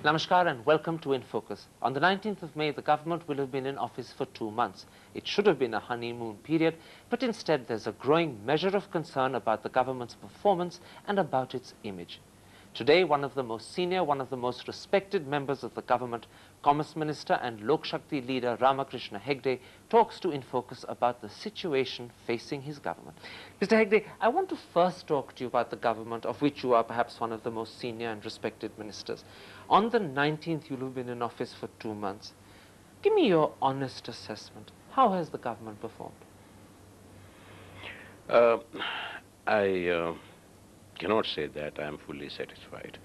Namaskar and welcome to In Focus. On the 19th of May, the government will have been in office for 2 months. It should have been a honeymoon period, but instead there's a growing measure of concern about the government's performance and about its image. Today, one of the most senior, one of the most respected members of the government, Commerce Minister and Lok Shakti leader Ramakrishna Hegde, talks to In Focus about the situation facing his government. Mr. Hegde, I want to first talk to you about the government, of which you are perhaps one of the most senior and respected ministers. On the 19th, you'll have been in office for 2 months. Give me your honest assessment. How has the government performed? I cannot say that I am fully satisfied.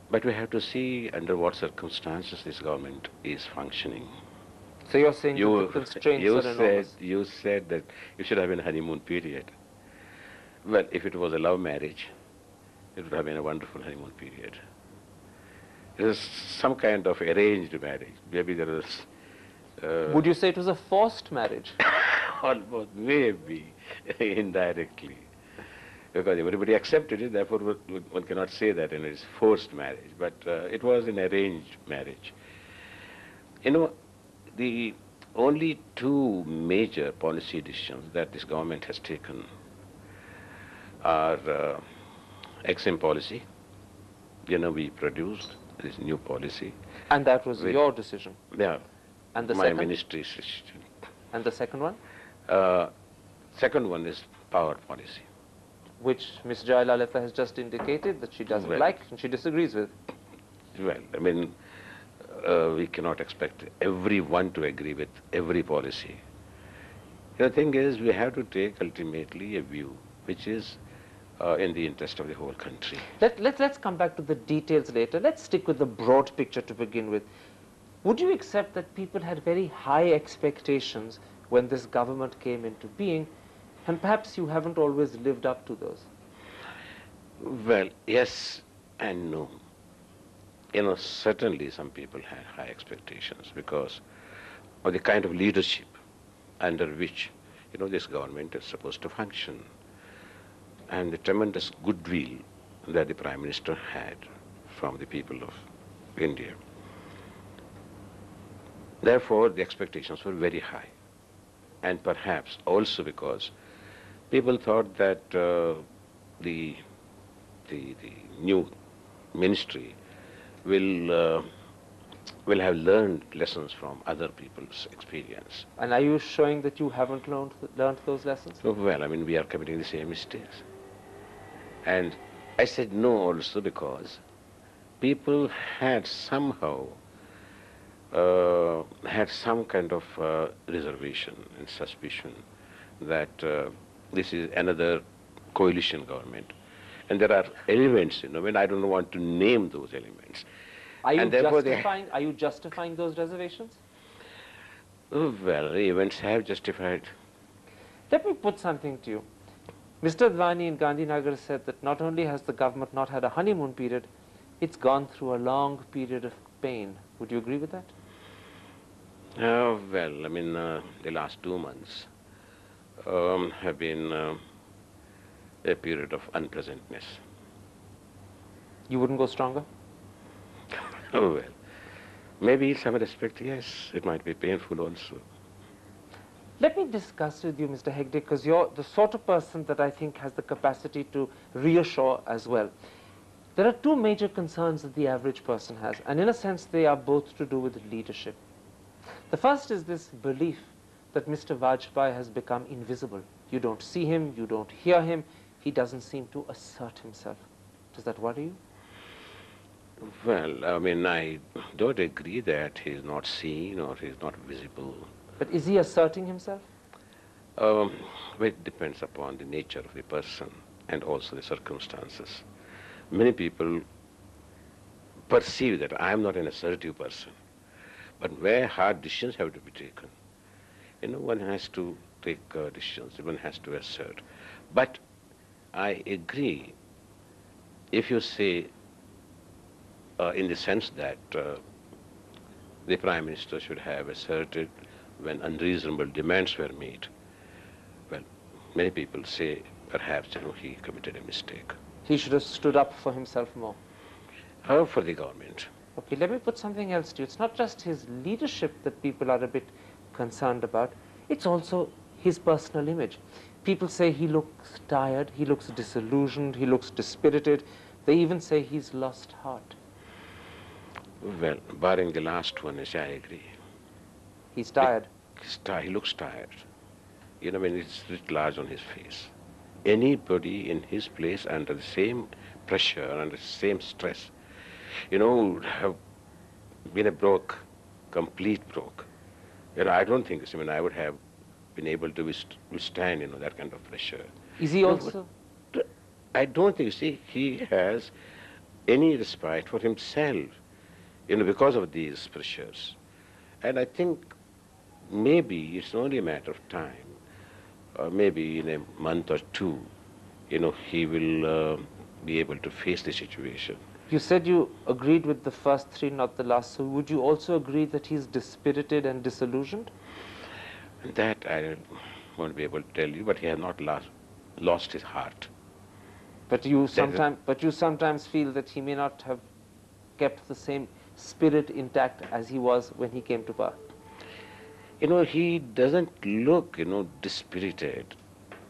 But we have to see under what circumstances this government is functioning. So you're saying that the constraints are enormous? You said that it should have been a honeymoon period. Well, if it was a love marriage, it would have been a wonderful honeymoon period. It was some kind of arranged marriage. Maybe there was... Would you say it was a forced marriage? Almost, maybe, indirectly. Because everybody accepted it, therefore one cannot say that it is forced marriage. But it was an arranged marriage. You know, the only two major policy decisions that this government has taken are EXIM policy. You know, we produced this new policy. And that was your decision? Yeah. And the my second? ministry's decision. And the second one? Second one is power policy. Which Ms. Jayalalitha has just indicated that she doesn't like and she disagrees with. Well, I mean, we cannot expect everyone to agree with every policy. The thing is, we have to take ultimately a view which is in the interest of the whole country. Let's come back to the details later. Let's stick with the broad picture to begin with. Would you accept that people had very high expectations when this government came into being, and perhaps you haven't always lived up to those? Well, yes and no. You know, certainly some people had high expectations because of the kind of leadership under which, you know, this government is supposed to function, and the tremendous goodwill that the Prime Minister had from the people of India. Therefore, the expectations were very high. And perhaps also because people thought that the new ministry will have learned lessons from other people's experience. And are you showing that you haven't learned those lessons? Oh, well, I mean, we are committing the same mistakes. And I said no also because people had somehow had some kind of reservation and suspicion that this is another coalition government. And there are elements, you know, and I don't want to name those elements. Are you justifying those reservations? Oh, well, events have justified. Let me put something to you. Mr. Advani in Gandhinagar said that not only has the government not had a honeymoon period, it's gone through a long period of pain. Would you agree with that? Well, I mean, the last 2 months have been a period of unpleasantness. You wouldn't go stronger? Oh, well, maybe in some respect, yes, it might be painful also. Let me discuss with you, Mr. Hegde, because you're the sort of person that I think has the capacity to reassure as well. There are two major concerns that the average person has, and in a sense they are both to do with leadership. The first is this belief that Mr. Vajpayee has become invisible. You don't see him, you don't hear him, he doesn't seem to assert himself. Does that worry you? Well, I mean, I don't agree that he's not seen or he's not visible. But is he asserting himself? Well, it depends upon the nature of the person and also the circumstances. Many people perceive that I am not an assertive person. But where hard decisions have to be taken, you know, one has to take decisions, one has to assert. But I agree if you say in the sense that the Prime Minister should have asserted when unreasonable demands were made. Well, many people say perhaps, you know, he committed a mistake. He should have stood up for himself more. For the government. Okay, let me put something else to you. It's not just his leadership that people are a bit concerned about, it's also his personal image. People say he looks tired, he looks disillusioned, he looks dispirited. They even say he's lost heart. Well, barring the last one, yes, I agree. He's tired. He looks tired. You know, when it's writ large on his face. Anybody in his place under the same pressure, under the same stress, you know, would have been a broke, complete broke. You know, I don't think, I mean, I would have been able to withstand, you know, that kind of pressure. Is he also? I don't think, you see, he has any respect for himself, you know, because of these pressures. And I think maybe it's only a matter of time, or maybe in a month or two, you know, he will be able to face the situation. You said you agreed with the first three, not the last. So would you also agree that he's dispirited and disillusioned? That I won't be able to tell you, but he has not lost his heart. But you sometimes feel that he may not have kept the same spirit intact as he was when he came to power. You know, he doesn't look, you know, dispirited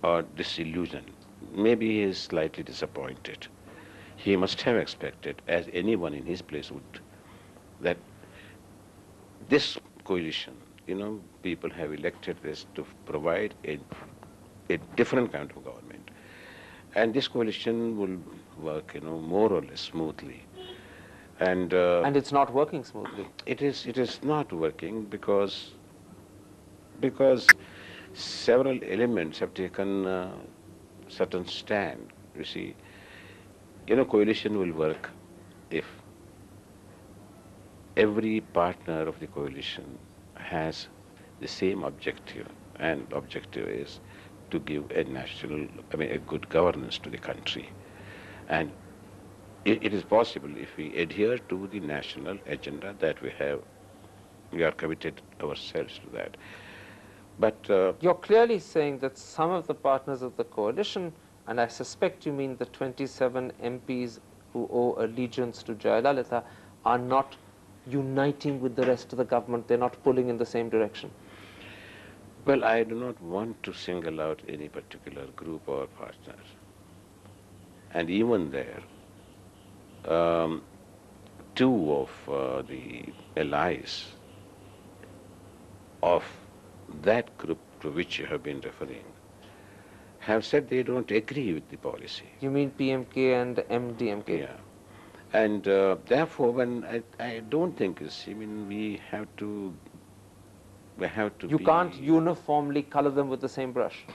or disillusioned. Maybe he is slightly disappointed. He must have expected, as anyone in his place would, that this coalition, you know, people have elected this to provide a different kind of government. And this coalition will work, you know, more or less smoothly. And it's not working smoothly. It is not working because several elements have taken certain stand. You see, you know, coalition will work if every partner of the coalition has the same objective, and objective is to give a a good governance to the country. And it is possible if we adhere to the national agenda that we are committed ourselves to that. But you're clearly saying that some of the partners of the coalition, and I suspect you mean the 27 MPs who owe allegiance to Jayalalitha, are not uniting with the rest of the government. They're not pulling in the same direction. Well, I do not want to single out any particular group or partner. And even there, two of the allies of that group to which you have been referring have said they don't agree with the policy. You mean PMK and MDMK? Yeah. And therefore, when I don't think, I mean, we have to You can't uniformly color them with the same brush.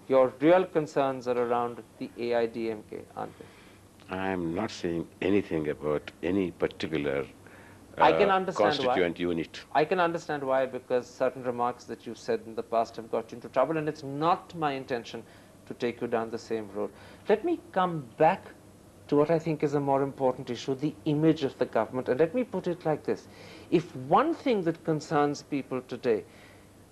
Your real concerns are around the AIDMK, aren't they? I am not saying anything about any particular I can understand constituent unit. I can understand why, because certain remarks that you've said in the past have got you into trouble, and it's not my intention to take you down the same road. Let me come back to what I think is a more important issue, the image of the government. And let me put it like this. If one thing that concerns people today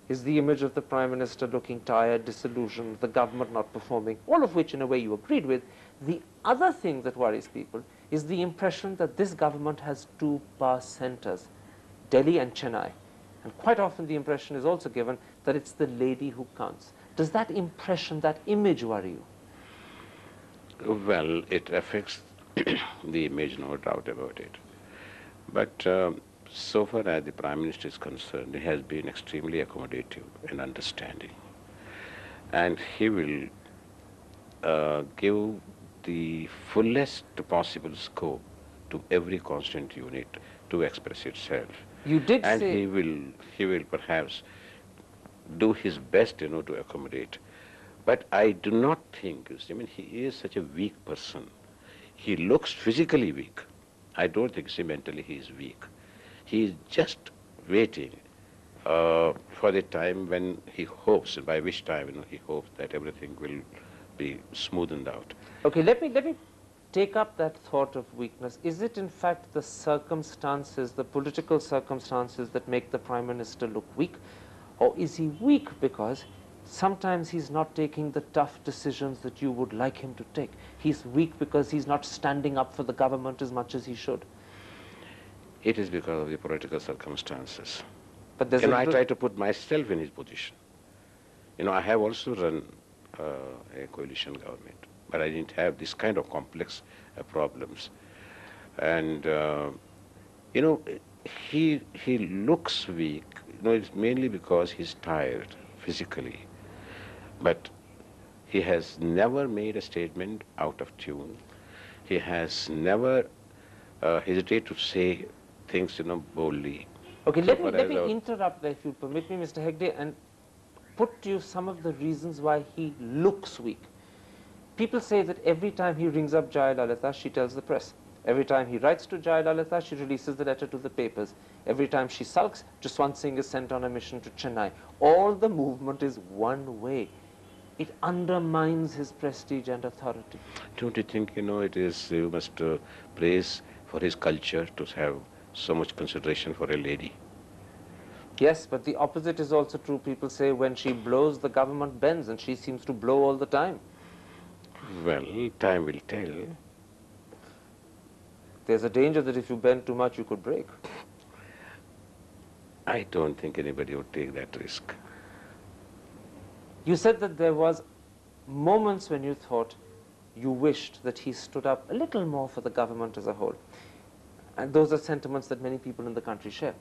is the image of the Prime Minister looking tired, disillusioned, the government not performing, all of which in a way you agreed with, the other thing that worries people is the impression that this government has two power centers, Delhi and Chennai. And quite often the impression is also given that it's the lady who counts. Does that impression, that image worry you? Well, it affects the image, no doubt about it. But so far as the Prime Minister is concerned, he has been extremely accommodative and understanding. And he will give the fullest possible scope to every constituent unit to express itself. You did and say... he will perhaps do his best, you know, to accommodate. But I do not think, I mean, he is such a weak person. He looks physically weak. I don't think, mentally he is weak. He is just waiting for the time when he hopes, and by which time, you know, he hopes that everything will be smoothened out. Okay, let me take up that thought of weakness. Is it in fact the circumstances, the political circumstances that make the Prime Minister look weak? Or is he weak because sometimes he's not taking the tough decisions that you would like him to take. He's weak because he's not standing up for the government as much as he should. It is because of the political circumstances. But there's I try to put myself in his position. I have also run a coalition government, but I didn't have this kind of complex problems. And, he looks weak. It's mainly because he's tired physically. But he has never made a statement out of tune. He has never hesitated to say things, boldly. Okay, let me interrupt there, if you permit me, Mr. Hegde, and put to you some of the reasons why he looks weak. People say that every time he rings up Jayalalitha, she tells the press. Every time he writes to Jayalalitha, she releases the letter to the papers. Every time she sulks, Jaswant Singh is sent on a mission to Chennai. All the movement is one way. It undermines his prestige and authority. Don't you think, it is, you must praise for his culture to have so much consideration for a lady? Yes, but the opposite is also true. People say when she blows, the government bends, and she seems to blow all the time. Well, time will tell. There's a danger that if you bend too much, you could break. I don't think anybody would take that risk. You said that there was moments when you thought you wished that he stood up a little more for the government as a whole. And those are sentiments that many people in the country share.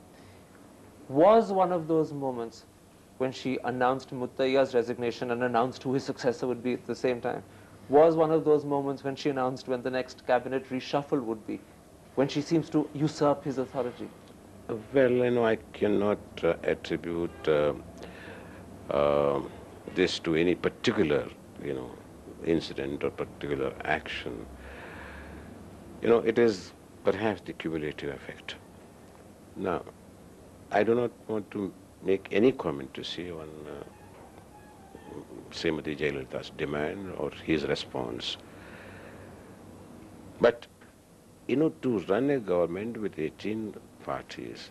Was one of those moments when she announced Muttaiya's resignation and announced who his successor would be at the same time? Was one of those moments when she announced when the next cabinet reshuffle would be, when she seems to usurp his authority? Well, I cannot attribute this to any particular, incident or particular action. It is perhaps the cumulative effect. Now, I do not want to make any comment to say on Srimati Jayalalitha's demand or his response. But, to run a government with 18 parties,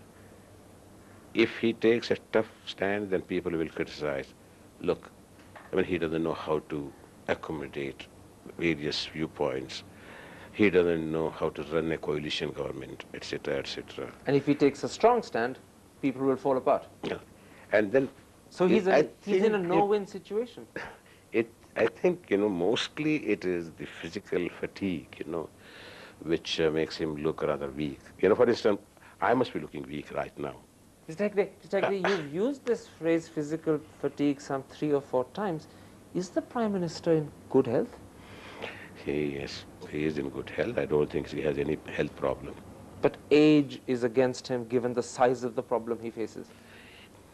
if he takes a tough stand, then people will criticize. Look, he doesn't know how to accommodate various viewpoints. He doesn't know how to run a coalition government, etc., etc. And if he takes a strong stand, people will fall apart. Yeah. And then... So he's in a no-win situation. I think, mostly it is the physical fatigue, which makes him look rather weak. For instance, I must be looking weak right now. Mr. Hegde, you've used this phrase physical fatigue some 3 or 4 times. Is the Prime Minister in good health? He is in good health. I don't think he has any health problem. But age is against him given the size of the problem he faces.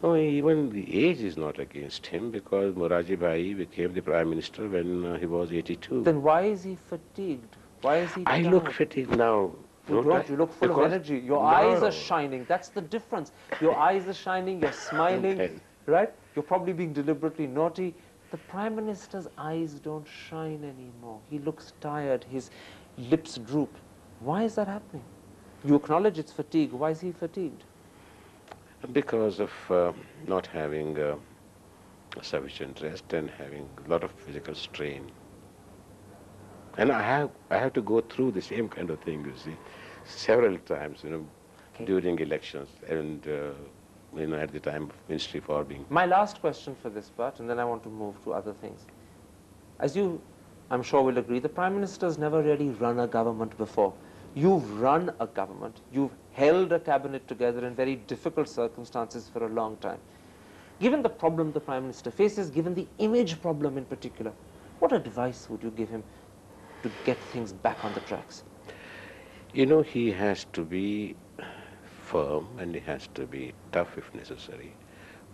No, even the age is not against him because Morarji Bhai became the Prime Minister when he was 82. Then why is he fatigued? Why is he tired? I look fatigued now. You don't. You look full of energy. Your eyes are shining. That's the difference. Your eyes are shining. You're smiling, okay. Right? You're probably being deliberately naughty. The Prime Minister's eyes don't shine anymore. He looks tired. His lips droop. Why is that happening? You acknowledge it's fatigue. Why is he fatigued? Because of not having sufficient rest and having a lot of physical strain. And I have to go through the same kind of thing, you see, several times, Okay. during elections and, at the time of Ministry for being. My last question for this part, and then I want to move to other things. As you, I'm sure, will agree, the Prime Minister's never really run a government before. You've run a government. You've held a cabinet together in very difficult circumstances for a long time. Given the problem the Prime Minister faces, given the image problem in particular, what advice would you give him to get things back on the tracks? He has to be firm and he has to be tough if necessary,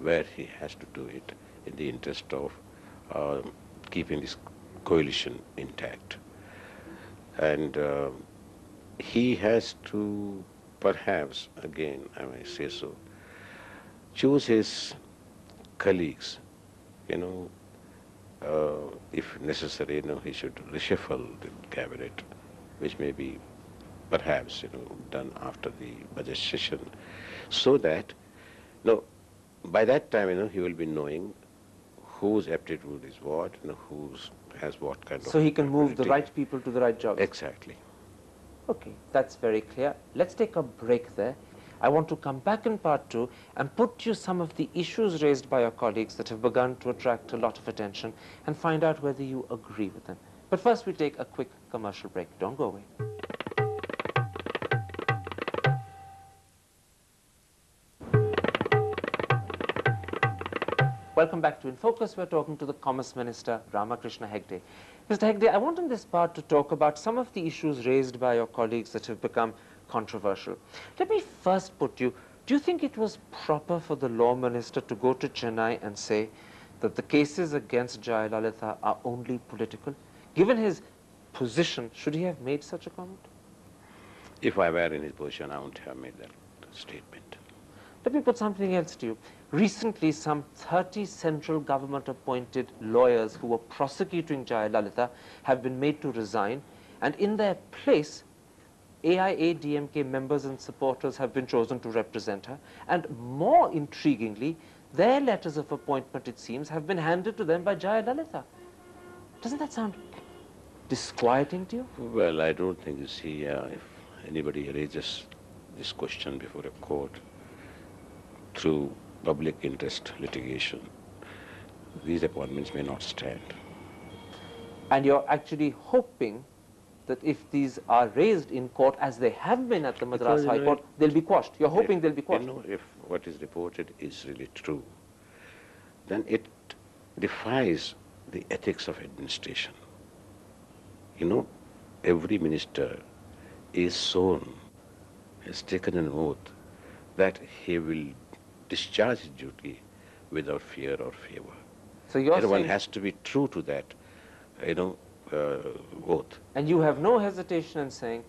where he has to do it in the interest of keeping this coalition intact. And he has to, perhaps, again, I may say so, choose his colleagues, if necessary, he should reshuffle the cabinet, which may be perhaps, done after the budget session, so that, by that time, he will be knowing whose aptitude is what, who's has what kind of. So he can move the ability. right people to the right jobs. Exactly. Okay, that's very clear. Let's take a break there. I want to come back in part 2 and put to you some of the issues raised by your colleagues that have begun to attract a lot of attention and find out whether you agree with them. But first we take a quick commercial break. Don't go away. Welcome back to In Focus. We're talking to the Commerce Minister, Ramakrishna Hegde. Mr. Hegde, I want in this part to talk about some of the issues raised by your colleagues that have become controversial. Let me first put you, do you think it was proper for the Law Minister to go to Chennai and say that the cases against Jayalalitha are only political? Given his position, should he have made such a comment? If I were in his position, I wouldn't have made that statement. Let me put something else to you. Recently, some 30 central government-appointed lawyers who were prosecuting Jayalalitha have been made to resign, and in their place, AIA-DMK members and supporters have been chosen to represent her, and more intriguingly, their letters of appointment, it seems, have been handed to them by Jayalalitha. Doesn't that sound disquieting to you? Well, I don't think, you see, if anybody raises this question before a court through public interest litigation, these appointments may not stand. And you're actually hoping that if these are raised in court, as they have been at the Madras High Court, they'll be quashed. You're hoping they'll be quashed. If what is reported is really true, then it defies the ethics of administration. Every minister is sworn, has taken an oath that he will discharge his duty without fear or favor. So you're Everyone saying, has to be true to that, oath. and you have no hesitation in saying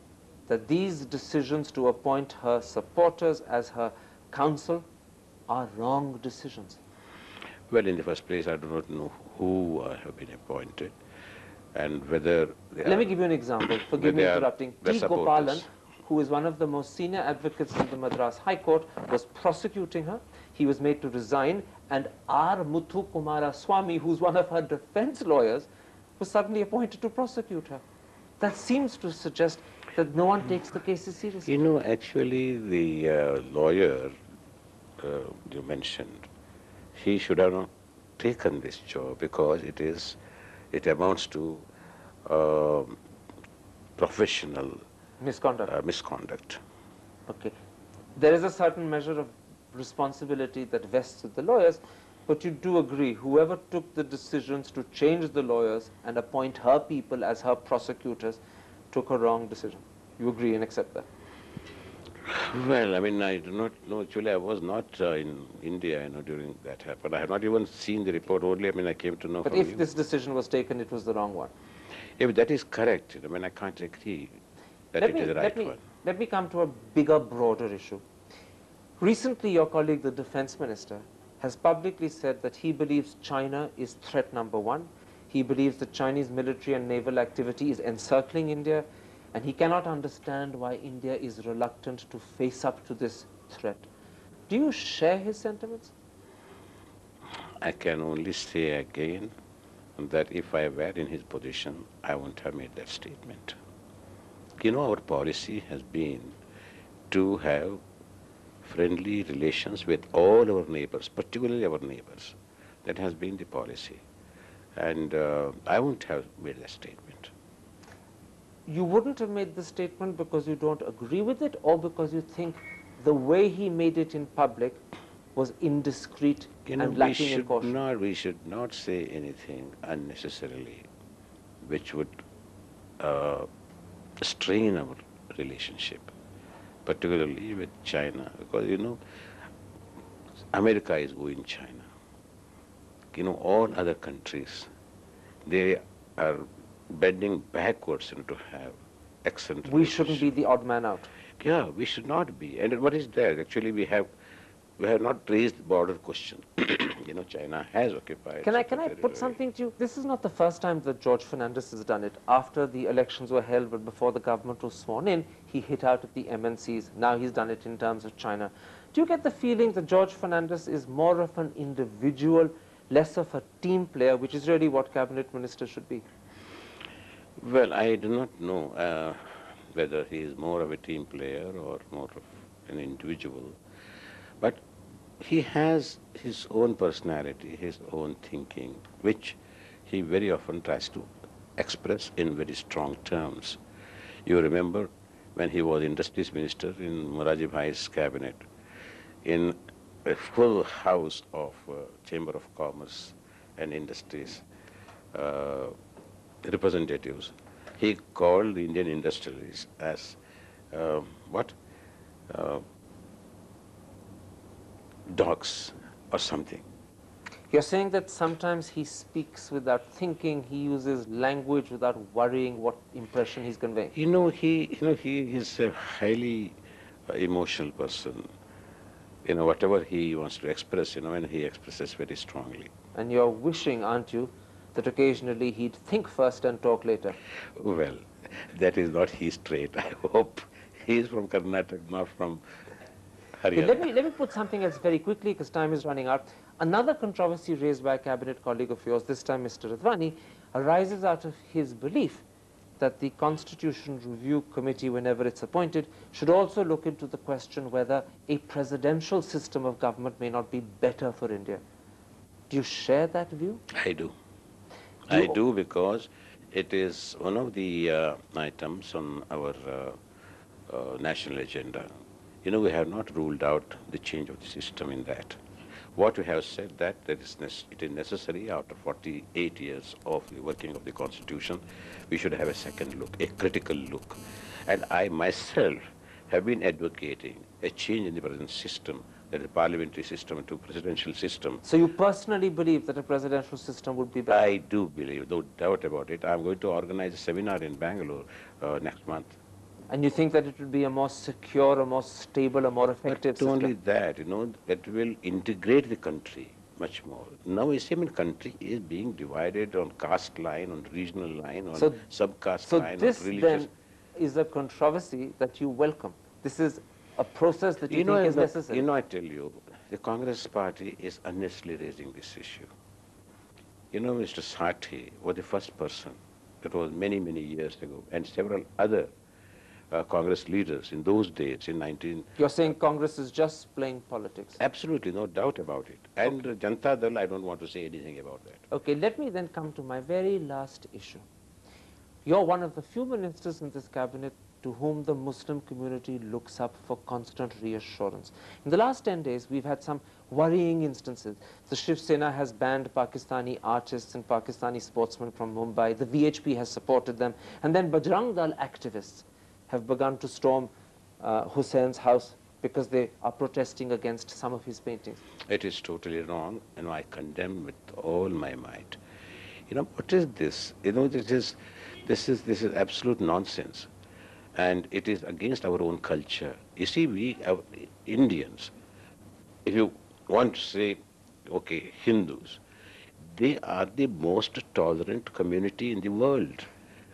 that these decisions to appoint her supporters as her counsel are wrong decisions. Well, in the first place, I do not know who have been appointed and whether they Let are, me give you an example. Forgive me they are interrupting. the T. supporters. Gopalan, who is one of the most senior advocates in the Madras High Court, was prosecuting her. He was made to resign, and R. Muthu Kumara Swami, who's one of her defense lawyers, was suddenly appointed to prosecute her. That seems to suggest that no one takes the cases seriously. Actually, the lawyer you mentioned, he should have not taken this job because it amounts to professional misconduct. Okay. There is a certain measure of responsibility that vests with the lawyers, but you do agree whoever took the decisions to change the lawyers and appoint her people as her prosecutors took a wrong decision. You agree and accept that? Well, I do not know. Actually, I was not in India, during that happened. I have not even seen the report only. I came to know But from if you. this decision was taken, it was the wrong one. If that is correct, I can't agree that it is the right one. Let me come to a bigger, broader issue. Recently, your colleague, the defense minister, has publicly said that he believes China is threat number one. He believes that Chinese military and naval activity is encircling India, and he cannot understand why India is reluctant to face up to this threat. Do you share his sentiments? I can only say again that if I were in his position, I wouldn't have made that statement. Our policy has been to have friendly relations with all our neighbors, particularly our neighbors. That has been the policy. And I wouldn't have made that statement. You wouldn't have made the statement because you don't agree with it, or because you think the way he made it in public was indiscreet and lacking in caution? We should not say anything unnecessarily which would strain our relationship, particularly with China, because America is going China. All other countries, they are bending backwards into have excellent We shouldn't be the odd man out. Yeah, we should not be. And what is there? Actually, we have not raised the border question. China has occupied. Can I put something to you? This is not the first time that George Fernandes has done it. After the elections were held, but before the government was sworn in, he hit out at the MNCs. Now he's done it in terms of China. Do you get the feeling that George Fernandes is more of an individual less of a team player, which is really what cabinet minister should be? Well, I do not know whether he is more of a team player or more of an individual, but he has his own personality, his own thinking, which he very often tries to express in very strong terms. You remember when he was Industries Minister in Moraji Bhai's cabinet, in a full house of Chamber of Commerce and Industries representatives, he called the Indian industrialists as what? Dogs or something. You're saying that sometimes he speaks without thinking, he uses language without worrying what impression he's conveying. He is a highly emotional person. Whatever he wants to express, and he expresses very strongly. And you're wishing, aren't you, that occasionally he'd think first and talk later? Well, that is not his trait. I hope he is from Karnataka, not from Okay, Haryana. let me put something else very quickly because time is running out. Another controversy raised by a cabinet colleague of yours, this time Mr. Advani, arises out of his belief that the Constitution Review Committee, whenever it's appointed, should also look into the question whether a presidential system of government may not be better for India. Do you share that view? I do. I do, because it is one of the items on our national agenda. We have not ruled out the change of the system in that. What we have said that it is necessary after 48 years of the working of the Constitution, we should have a second look, a critical look. And I myself have been advocating a change in the present system, that is parliamentary system to presidential system. So you personally believe that a presidential system would be better? I do believe, no doubt about it. I'm going to organize a seminar in Bangalore next month. And you think that it would be a more secure, a more stable, a more effective system? Not only that, it will integrate the country much more. Now, a same country is being divided on caste line, on regional line, on subcaste line, on religious. So this then is a controversy that you welcome. This is a process that you think is necessary. I tell you, the Congress party is unnecessarily raising this issue. Mr. Sati was the first person. That was many, many years ago, and several other Congress leaders in those days, in 19... You're saying Congress is just playing politics? Absolutely, no doubt about it. And Janata Dal, I don't want to say anything about that. Okay, let me then come to my very last issue. You're one of the few ministers in this cabinet to whom the Muslim community looks up for constant reassurance. In the last 10 days, we've had some worrying instances. The Shiv Sena has banned Pakistani artists and Pakistani sportsmen from Mumbai. The VHP has supported them. And then Bajrang Dal activists have begun to storm Hussein's house because they are protesting against some of his paintings. It is totally wrong, and I condemn with all my might. What is this? This is absolute nonsense, and it is against our own culture. You see, we Indians, if you want to say, okay, Hindus, they are the most tolerant community in the world,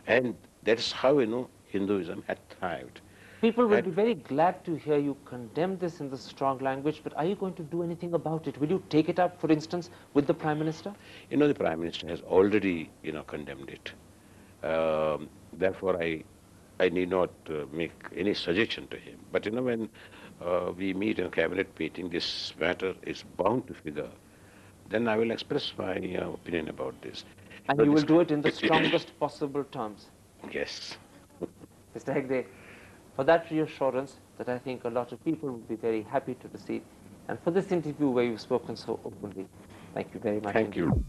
and that's how Hinduism had thrived. People will be very glad to hear you condemn this in the strong language, but are you going to do anything about it? Will you take it up, for instance, with the Prime Minister? The Prime Minister has already, condemned it. Therefore, I need not make any suggestion to him. But, when we meet in a cabinet meeting, this matter is bound to figure. Then I will express my opinion about this. And you will do it in the strongest possible terms? Yes. Mr. Hegde, for that reassurance that I think a lot of people will be very happy to receive, and for this interview where you've spoken so openly, thank you very much. Thank you.